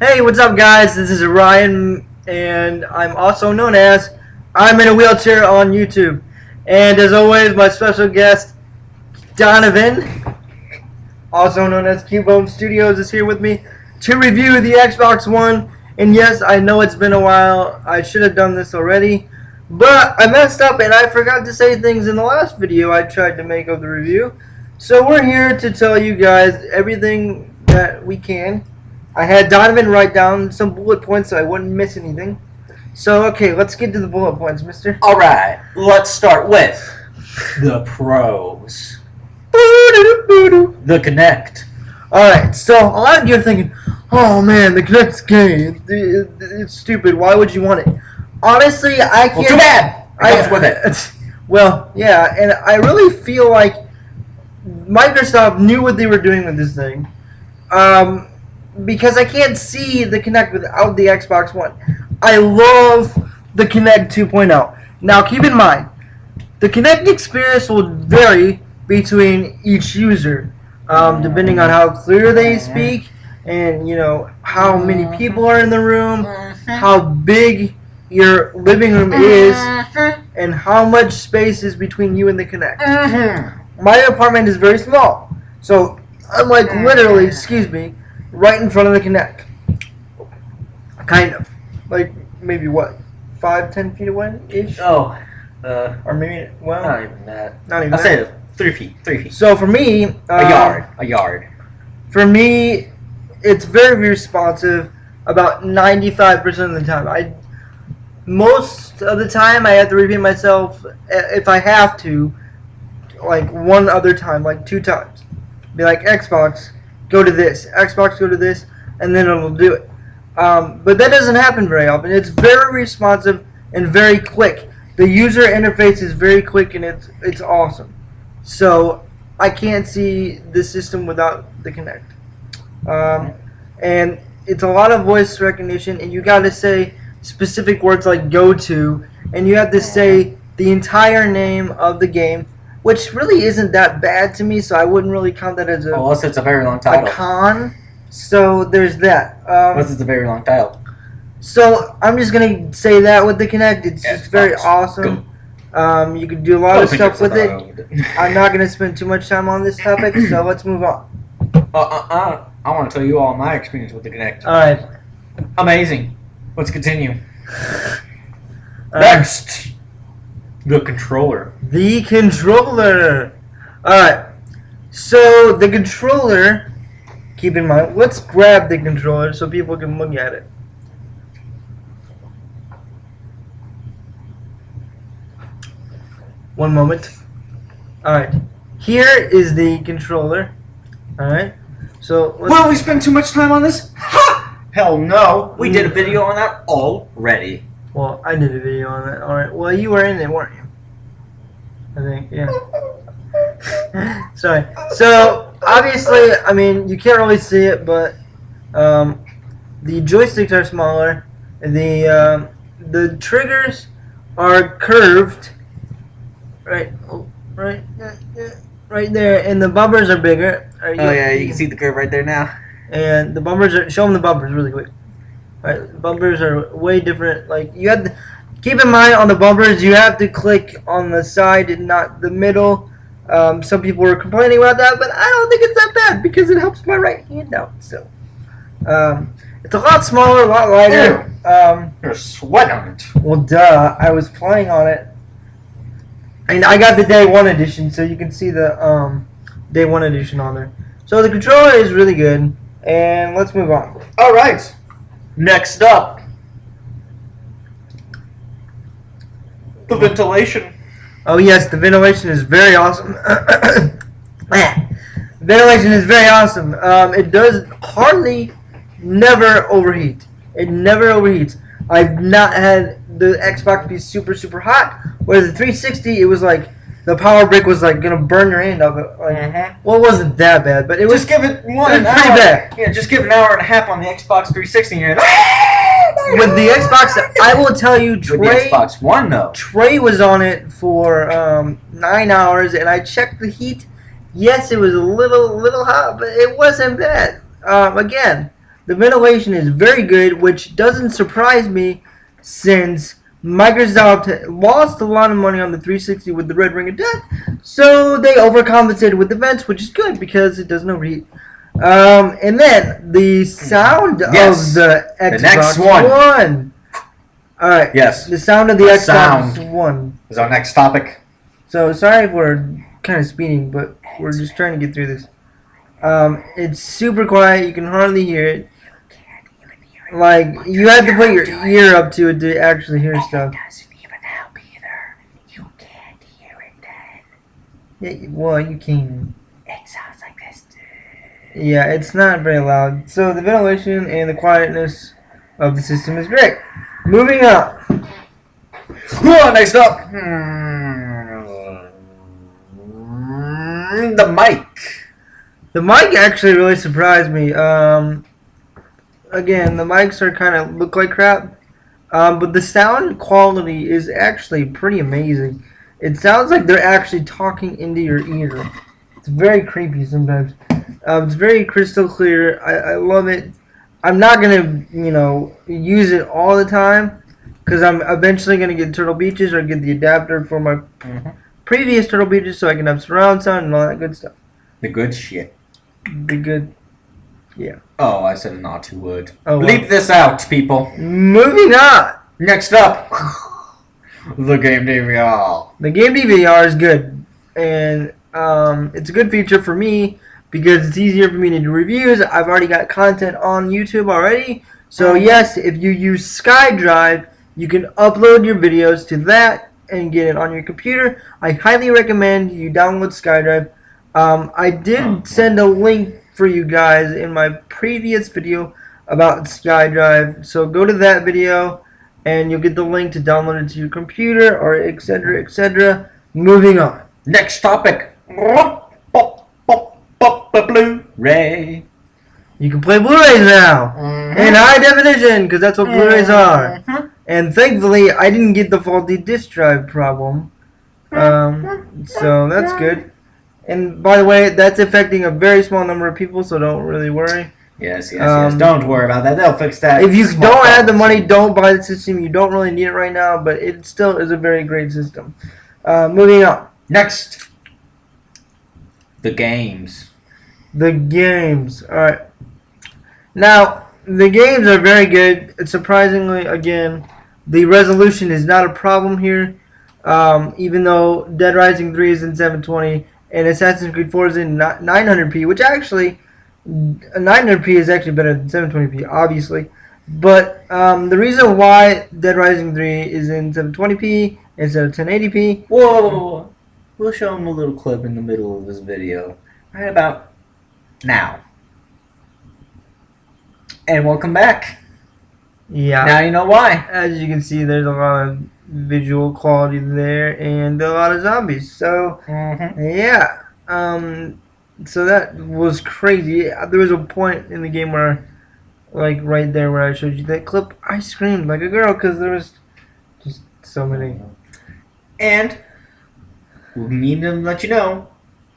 Hey, what's up, guys? This is Ryan, and I'm also known as I'm in a Wheelchair on YouTube. And as always, my special guest, Donovan, also known as Cubone Studios, is here with me to review the Xbox One. And yes, I know it's been a while. I should have done this already, but I messed up and I forgot to say things in the last video I tried to make of the review. So we're here to tell you guys everything that we can. I had Donovan write down some bullet points so I wouldn't miss anything. So, okay, let's get to the bullet points, mister. All right, let's start with the pros. The Connect. Alright, so a lot of you are thinking, oh man, the Kinect's gay. It's stupid. Why would you want it? Honestly, I can't. Well, too bad. It goes with it. Well, yeah, and I really feel like Microsoft knew what they were doing with this thing. Because I can't see the Kinect without the Xbox One. I love the Kinect 2.0. Now, keep in mind, the Kinect experience will vary between each user, depending on how clear they speak, and how many people are in the room, how big your living room is, and how much space is between you and the Kinect. My apartment is very small, so I'm like literally, excuse me, right in front of the Kinect. Kind of. Like, maybe what? 5-10 feet away ish? Oh, Or maybe, well, not even that. not even I'll say that. 3 feet. 3 feet. So for me, A yard. For me, it's very responsive about 95% of the time. Most of the time, I have to repeat myself if I have to, like one other time, like 2 times. Be like, Xbox, go to this. Xbox, go to this, and then it'll do it. But that doesn't happen very often. It's very responsive and very quick. The user interface is very quick and it's awesome. So I can't see the system without the Kinect. And it's a lot of voice recognition, and you got to say specific words like "go to," and you have to say the entire name of the game, which really isn't that bad to me. So I wouldn't really count that as Unless it's a very long title. a con. So there's that. Unless it's a very long title. So I'm just gonna say that with the Kinect, it's just very awesome. You can do a lot of stuff with it. I'm not gonna spend too much time on this topic, so let's move on. I want to tell you all my experience with the Connect. All right. Amazing. Let's continue. Uh, Next, the controller. The controller. All right. So the controller. Keep in mind. Let's grab the controller so people can look at it. One moment. Alright. Here is the controller. Alright. So Will we spend too much time on this? Ha! Hell no. We did a video on that already. Well, I did a video on that. Alright. Well, you were in it, weren't you? I think, yeah. Sorry. So obviously, I mean, you can't really see it, but the joysticks are smaller. The triggers are curved. Right, right there, and the bumpers are bigger. Oh yeah, you can see the curve right there now. And the bumpers are. Show them the bumpers really quick. Right, the bumpers are way different. Like you have to keep in mind on the bumpers, you have to click on the side and not the middle. Some people were complaining about that, but I don't think it's that bad because it helps my right hand out. So it's a lot smaller, a lot lighter. You're sweating on it. Well, duh. I was playing on it. And I got the day 1 edition, so you can see the day 1 edition on there. So the controller is really good, and let's move on. All right. Next up, the ventilation. Oh yes, the ventilation is very awesome. Ventilation is very awesome. It does hardly never overheat. It never overheats. I've not had the Xbox be super hot. Whereas the 360, it was like the power brick was like gonna burn your hand off. Like, well, it wasn't that bad, but it was Just give it pretty bad. Yeah, just give it an hour and a half on the Xbox 360 and you're With the Xbox, I will tell you, With the Trey. Xbox One though. Trey was on it for 9 hours, and I checked the heat. Yes, it was a little hot, but it wasn't bad. Again, The ventilation is very good, which doesn't surprise me since Microsoft lost a lot of money on the 360 with the Red Ring of Death, so they overcompensated with the vents, which is good because it doesn't overheat. And then the sound Yes. of the Xbox next one. One. All right. Yes. The sound of the The Xbox sound. One. Is our next topic. So sorry if we're kind of speeding, but we're just trying to get through this. It's super quiet. You can hardly hear it. Like you have to put your ear up to it to actually hear stuff. Doesn't even help either. You can't hear it then. Yeah, well, you can. It sounds like this. Yeah, it's not very loud. So the ventilation and the quietness of the system is great. Moving on. Next up. The mic. The mic actually really surprised me. Again, the mics are kind of look like crap, but the sound quality is actually pretty amazing. It sounds like they're actually talking into your ear. It's very creepy sometimes. It's very crystal clear. I love it. I'm not gonna, use it all the time because I'm eventually gonna get Turtle Beaches or get the adapter for my previous Turtle Beaches so I can have surround sound and all that good stuff. The good shit. The good. Oh, I said a naughty word. Oh, well. Bleep this out, people. Moving on. Next up, the game DVR. The Game DVR is good, and it's a good feature for me because it's easier for me to do reviews. I've already got content on YouTube already, so yes, if you use SkyDrive, you can upload your videos to that and get it on your computer. I highly recommend you download SkyDrive. I did send a link for you guys in my previous video about SkyDrive, so go to that video and you'll get the link to download it to your computer or etc. etc. Moving on. Next topic. Blu-ray. You can play Blu-rays now in high definition because that's what Blu-rays are. And thankfully, I didn't get the faulty disk drive problem, so that's good. And by the way, that's affecting a very small number of people, so don't really worry. Yes. Don't worry about that. They'll fix that. If you Small don't have the problems. money, don't buy the system. You don't really need it right now, but it still is a very great system. Moving on. Next, the games. The games. Alright. Now, the games are very good. It's surprisingly, again, the resolution is not a problem here. Even though Dead Rising 3 is in 720 and Assassin's Creed 4 is in 900p, which actually, 900p is actually better than 720p, obviously. But the reason why Dead Rising 3 is in 720p instead of 1080p. Whoa. We'll show him a little clip in the middle of this video. Right about now. And welcome back. Yeah. Now you know why. As you can see, there's a lot of visual quality there and a lot of zombies. So, yeah. So that was crazy. There was a point in the game where, like right there where I showed you that clip, I screamed like a girl because there was just so many. And we need to let you know,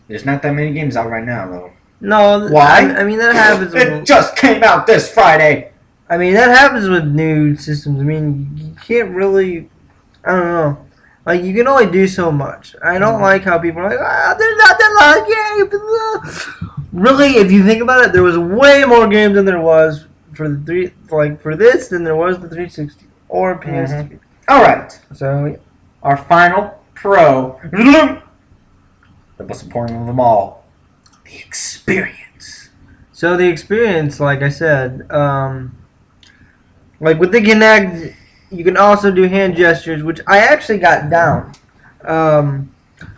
there's not that many games out right now, though. No, Why? I mean, that happens. It just came out this Friday. I mean, that happens with new systems. I mean, you can't really. I don't know. Like, you can only do so much. I don't like how people are like, there's not that lot of games. Really, if you think about it, there was way more games than there was for the for this than there was the 360 or PS3. All right. So, Our final pro. The most important of them all. The experience. So the experience, like I said, like with the Kinect, you can also do hand gestures, which I actually got down.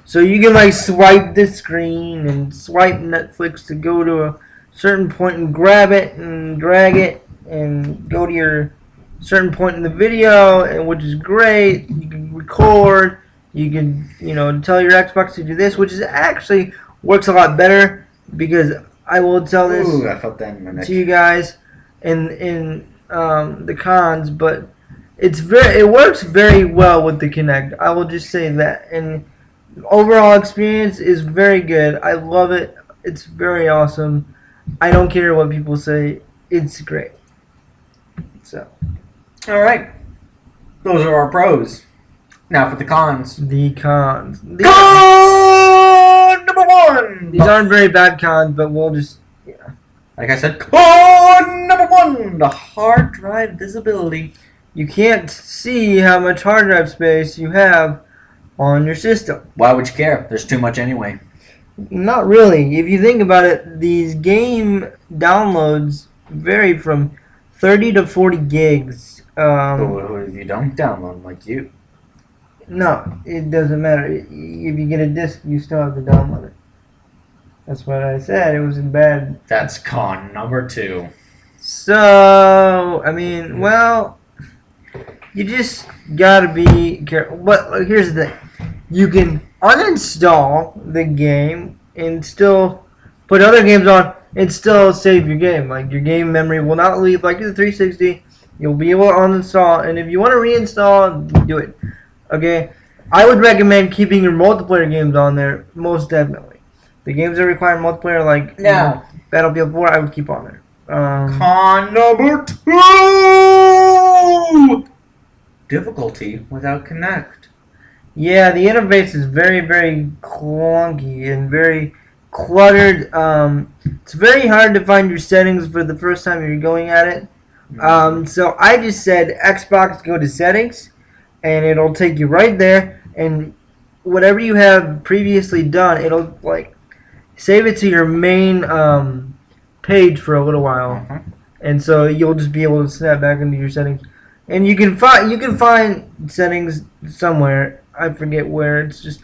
So you can like swipe the screen and swipe Netflix to go to a certain point and grab it and drag it and go to your certain point in the video, and which is great. You can record. You can tell your Xbox to do this, which is actually works a lot better because I will tell this Ooh, I felt that in my neck. to you guys in the cons, but it works very well with the Kinect. I will just say that, and overall experience is very good. I love it. It's very awesome. I don't care what people say. it's great. So All right. Those are our pros. Now for the cons. the cons. Con number one. These aren't very bad cons, but we'll just Like I said, con number one. The hard drive visibility. you can't see how much hard drive space you have on your system. Why would you care? There's too much anyway. Not really. If you think about it, these game downloads vary from 30 to 40 gigs. But if you don't download them like you. No, it doesn't matter. If you get a disc, you still have to download it. That's what I said. It was bad. That's con number two. So, I mean, well, you just gotta be careful. But here's the thing. You can uninstall the game and still put other games on and still save your game. Like, your game memory will not leave like the 360. You'll be able to uninstall, and if you want to reinstall, do it. Okay? I would recommend keeping your multiplayer games on there, most definitely. The games that require multiplayer, like Now, Battlefield 4, I would keep on there. con number two. Difficulty without Connect. Yeah, the interface is very, very clunky and very cluttered. It's very hard to find your settings for the first time you're going at it. So I just said Xbox, go to settings, and it'll take you right there. And whatever you have previously done, it'll like save it to your main page for a little while, and so you'll just be able to snap back into your settings. And you can find settings somewhere. I forget where. It's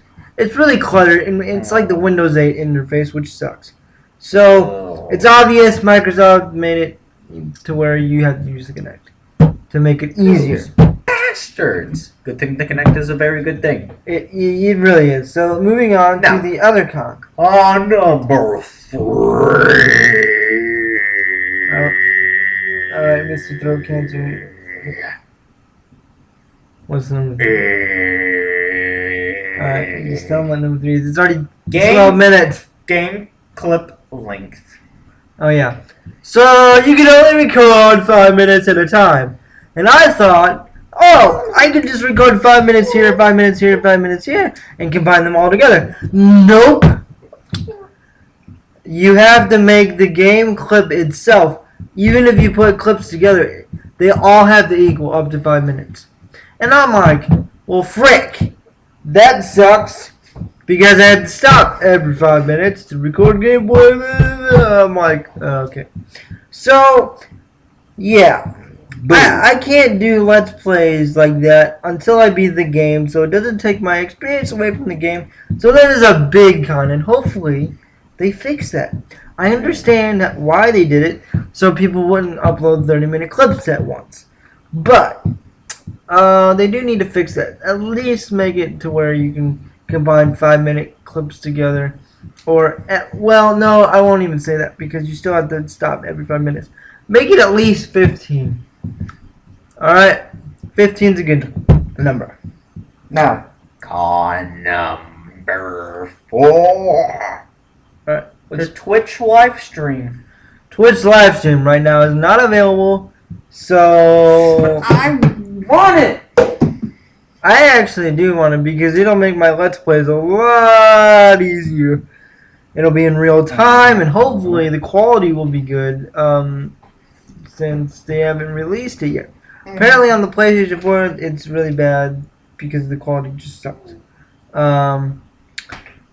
really cluttered, and it's like the Windows 8 interface, which sucks. So it's obvious Microsoft made it to where you have to use the Kinect to make it easier. Bastards. Good thing the Kinect is a very good thing. It really is. So moving on Now. to the other con. On number three. All right, Mr. Throat Cancer. What's number 3? All right, you just tell me what number 3 is. It's already 12 minutes. Game clip length. Oh yeah. So you can only record 5 minutes at a time, and I thought, oh, I could just record 5 minutes here, 5 minutes here, 5 minutes here, and combine them all together. Nope. You have to make the game clip itself. Even if you put clips together, they all have to equal up to 5 minutes. And I'm like, well, frick, that sucks. Because I had to stop every 5 minutes to record gameplay. I'm like, okay. So, yeah. I can't do Let's Plays like that until I beat the game, so it doesn't take my experience away from the game. So that is a big con, and hopefully they fix that. I understand why they did it, so people wouldn't upload 30-minute clips at once. But they do need to fix that. At least make it to where you can combine 5-minute clips together. Or, well, no, I won't even say that because you still have to stop every 5 minutes. Make it at least 15. Alright, 15 is a good number. Now, con number 4. Alright, The Twitch live stream. Twitch live stream right now is not available, so I want it. I actually do want it because it'll make my Let's Plays a lot easier. It'll be in real time, and hopefully the quality will be good, since they haven't released it yet. Apparently on the PlayStation 4, it's really bad because the quality just sucks.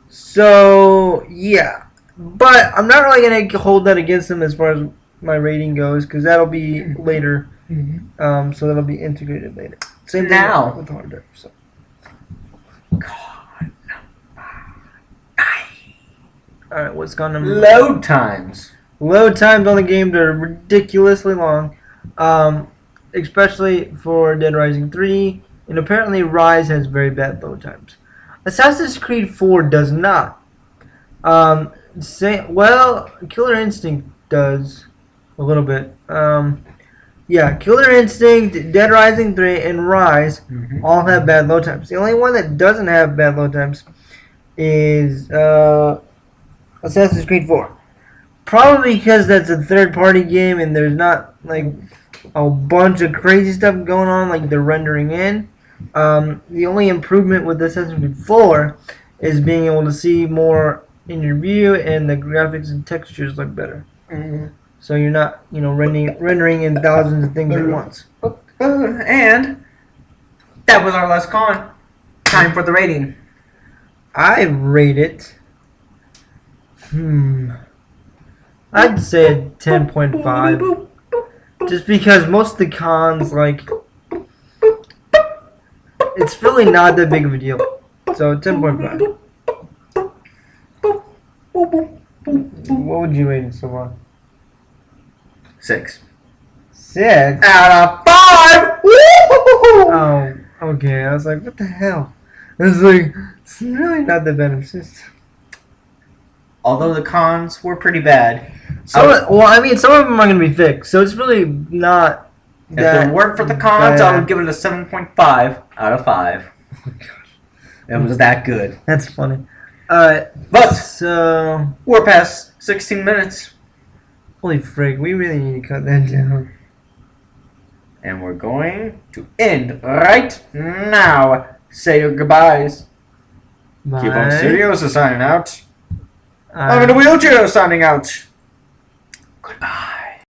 So, yeah. But I'm not really going to hold that against them as far as my rating goes, because that'll be later. So that'll be integrated later. Same thing Now. with hard drive. So. Con Alright, what's gone number? load times. Load times on the game are ridiculously long, especially for Dead Rising 3, and apparently Rise has very bad load times. Assassin's Creed 4 does not. Well, Killer Instinct does a little bit. Yeah, Killer Instinct, Dead Rising 3, and Rise all have bad load times. The only one that doesn't have bad load times is Assassin's Creed 4. Probably because that's a third-party game and there's not like a bunch of crazy stuff going on like they're rendering in. The only improvement with Assassin's Creed 4 is being able to see more in your view and the graphics and textures look better. So you're not, rendering in thousands of things at once. And that was our last con. Time for the rating. I rate it. I'd say 10.5. Just because most of the cons, like, it's really not that big of a deal. So 10.5. What would you rate it so far? 6 6? out of 5. Woo! Oh, okay. I was like, what the hell? It's like, it's really not that bad. It's just... Although the cons were pretty bad. some of them are going to be fixed. So it's really not If that it weren't for the cons, I bad. would give it a 7.5 out of 5. Oh, gosh. It was that good. That's funny. Alright. But So... we're past 16 minutes. Holy frig, we really need to cut that down. And we're going to end right now. Say your goodbyes. Bye. Keep on Studios is signing out. Uh, I'm in a wheelchair signing out. Goodbye.